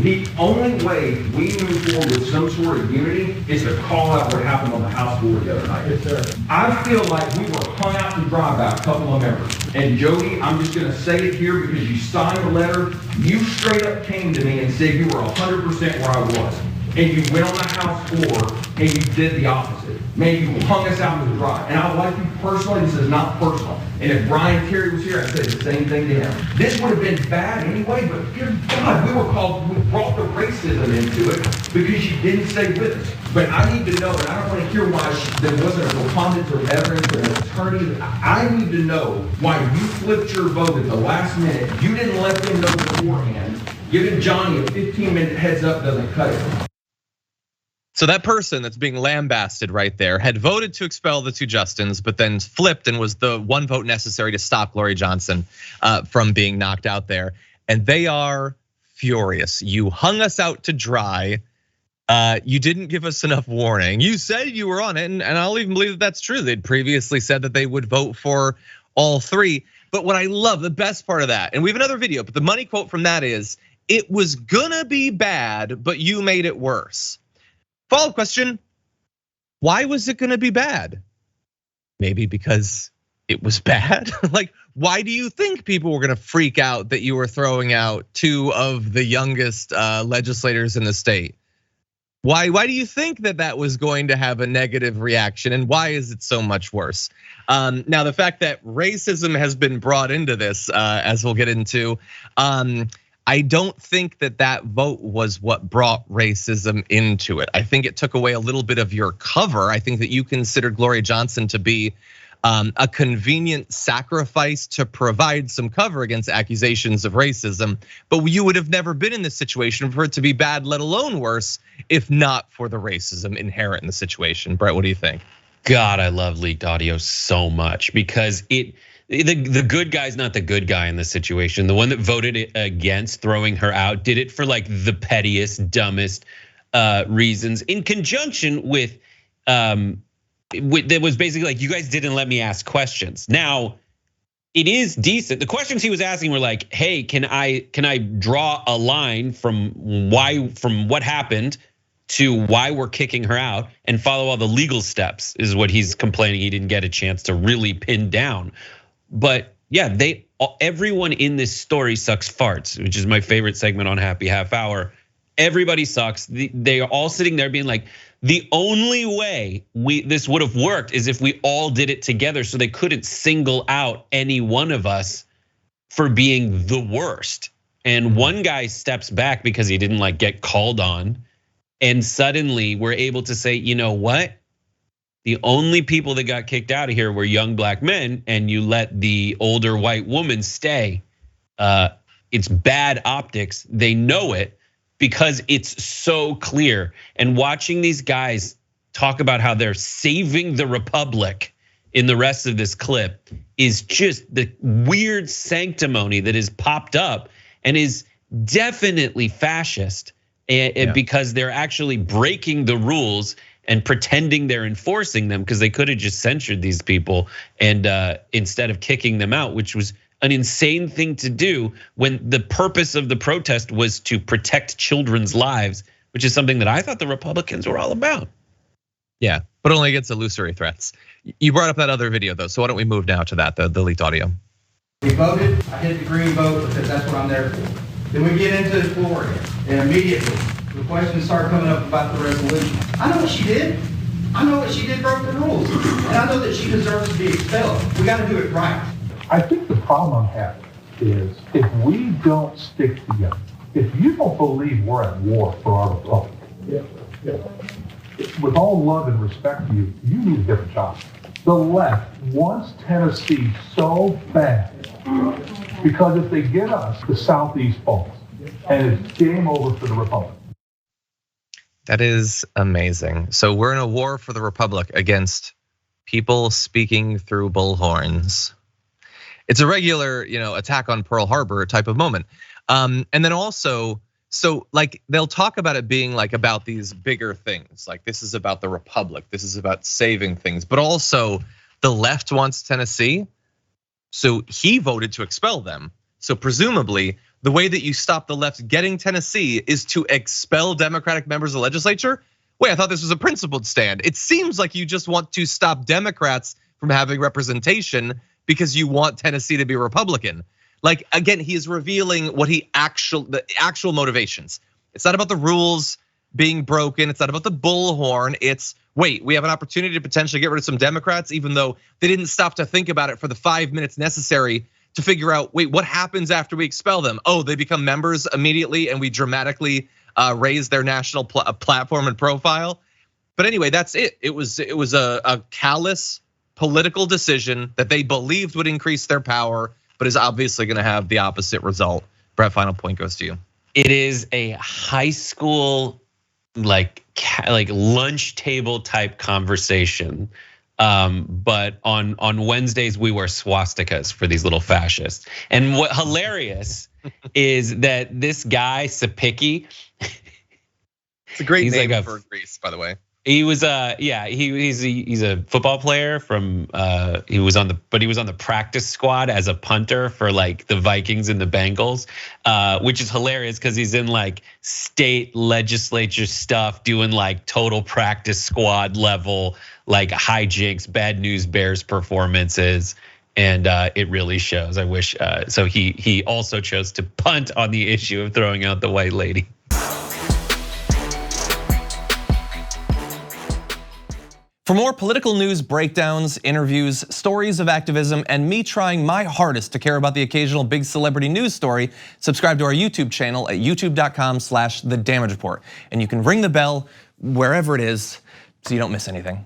The only way we move forward with some sort of unity is to call out what happened on the House floor the other night. Yes, sir. I feel like we were hung out to dry by a couple of members. And Jody, I'm just going to say it here because you signed the letter. You straight up came to me and said you were 100% where I was. And you went on the House floor and you did the opposite. Man, you hung us out to dry. And I like you personally. This is not personal. And if Brian Terry was here, I'd say the same thing to him. This would have been bad anyway, but good God, we brought the racism into it because you didn't stay with us. But I need to know, and I don't want to hear why there wasn't a preponderance of evidence or an attorney. I need to know why you flipped your vote at the last minute. You didn't let them know beforehand. Giving Johnny a 15-minute heads up doesn't cut it. So that person that's being lambasted right there had voted to expel the two Justins, but then flipped and was the one vote necessary to stop Gloria Johnson from being knocked out there. And they are furious. You hung us out to dry. You didn't give us enough warning. You said you were on it, and I'll even believe that that's true. They'd previously said that they would vote for all three. But what I love, the best part of that, and we have another video, but the money quote from that is, it was gonna be bad, but you made it worse. Follow-up question, why was it gonna be bad? Maybe because it was bad? Like, why do you think people were gonna freak out that you were throwing out two of the youngest legislators in the state? Why do you think that was going to have a negative reaction, and why is it so much worse? Now, the fact that racism has been brought into this, as we'll get into, I don't think that vote was what brought racism into it. I think it took away a little bit of your cover. I think that you considered Gloria Johnson to be a convenient sacrifice to provide some cover against accusations of racism, but you would have never been in this situation for it to be bad, let alone worse, if not for the racism inherent in the situation. Brett, what do you think? God, I love leaked audio so much because the good guy's not the good guy in this situation. The one that voted against throwing her out did it for like the pettiest, dumbest reasons in conjunction with that was basically like, you guys didn't let me ask questions. Now, it is decent. The questions he was asking were like, hey, can I draw a line from what happened to why we're kicking her out and follow all the legal steps, is what he's complaining he didn't get a chance to really pin down. But yeah, everyone in this story sucks farts, which is my favorite segment on Happy Half Hour. Everybody sucks. They are all sitting there being like, the only way this would have worked is if we all did it together, so they couldn't single out any one of us for being the worst. And one guy steps back because he didn't like get called on, and suddenly we're able to say, you know what? The only people that got kicked out of here were young black men, and you let the older white woman stay. It's bad optics. They know it because it's so clear. And watching these guys talk about how they're saving the republic in the rest of this clip is just the weird sanctimony that has popped up and is definitely fascist, because they're actually breaking the rules and pretending they're enforcing them, because they could have just censured these people and instead of kicking them out, which was an insane thing to do when the purpose of the protest was to protect children's lives, which is something that I thought the Republicans were all about. Yeah, but only against illusory threats. You brought up that other video though, so why don't we move now to that, the leaked audio. We voted, I hit the green vote because that's what I'm there for. Then we get into the floor again, and immediately the questions start coming up about the resolution. I know what she did. I know what she did, broke the rules. And I know that she deserves to be expelled. We gotta do it right. I think the problem I'm having is if we don't stick together, if you don't believe we're at war for our republic, with all love and respect to you, you need a different job. The left wants Tennessee so bad because if they get us, the Southeast falls, and it's game over for the republic. That is amazing. So we're in a war for the republic against people speaking through bullhorns. It's a regular, attack on Pearl Harbor type of moment. And then also, so like they'll talk about it being like about these bigger things, like this is about the republic, this is about saving things, but also the left wants Tennessee. So he voted to expel them. So presumably the way that you stop the left getting Tennessee is to expel Democratic members of the legislature. Wait, I thought this was a principled stand. It seems like you just want to stop Democrats from having representation because you want Tennessee to be Republican. Like, again, he is revealing what the actual motivations. It's not about the rules being broken. It's not about the bullhorn. It's, wait, we have an opportunity to potentially get rid of some Democrats, even though they didn't stop to think about it for the 5 minutes necessary to figure out, wait, what happens after we expel them? Oh, they become members immediately and we dramatically raise their national platform and profile. But anyway, that's it. It was a callous political decision that they believed would increase their power, but is obviously gonna have the opposite result. Brett, final point goes to you. It is a high school, like lunch table type conversation. But on Wednesdays we wear swastikas for these little fascists. And what hilarious is that this guy Sapicki, it's a great name like for Greece, by the way. He was he's a football player from he was on the practice squad as a punter for like the Vikings and the Bengals, which is hilarious because he's in like state legislature stuff, doing like total practice squad level like hijinks, bad news bears performances, and it really shows. I wish so he also chose to punt on the issue of throwing out the white lady. For more political news breakdowns, interviews, stories of activism, and me trying my hardest to care about the occasional big celebrity news story, subscribe to our YouTube channel at youtube.com/thedamagereport. And you can ring the bell wherever it is so you don't miss anything.